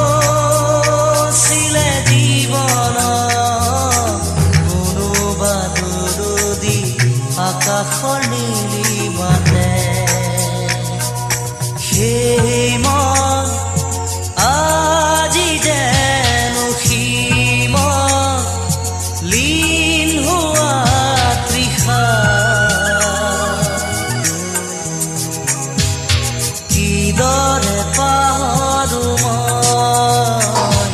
আগছিলে জীৱন কোনোবা দূৰদী আকাশৰ নীলিমাতে সেই মন আজি যেন সীমত লীন হোৱা তৃষা কিদৰে পাহৰো মই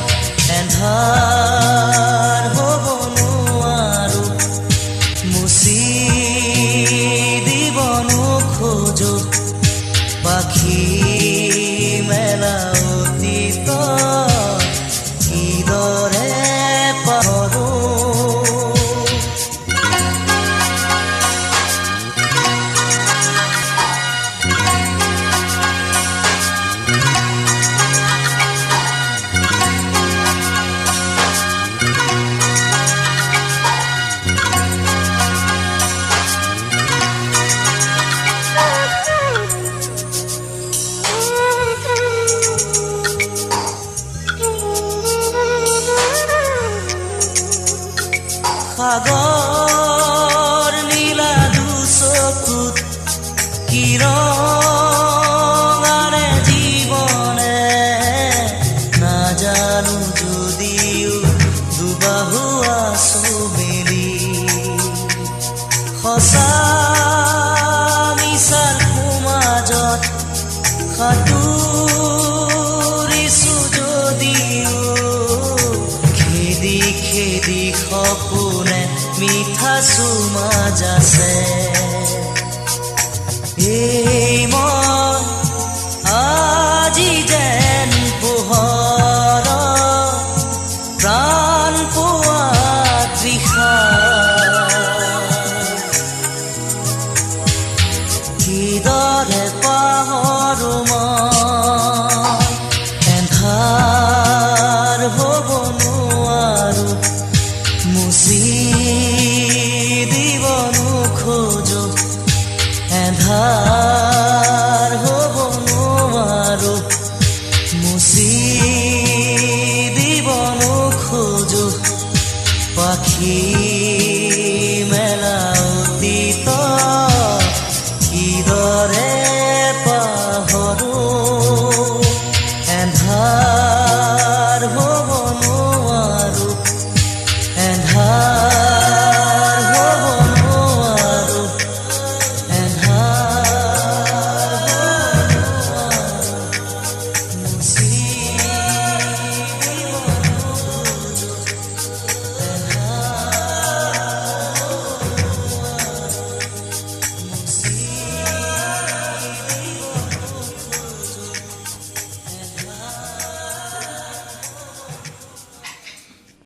এন্ধাৰ হ'ব নোৱাৰো মুচি দিব নোখোজো পাখি মেলা অতীত কিদৰে পাহৰো সাগৰ নীলা দুচকুত কিৰণাৰে জীৱনে নাজানো যদিও দুবাহু আছো মেলি সঁচা মিছাৰ সমাজত সাঁতুৰিছো যদিও খেদি খেদি সপোনে মিঠা চুমাজ আছে এই মন আজি যেন পোহৰ প্ৰাণ পোৱা তৃষা কিদৰে পাহৰো মই এন্ধাৰ হ'ব নোৱাৰো মুচি দিব নোখোজো এন্ধাৰ হ'ব নোৱাৰো মুচি দিব নোখোজো পাখি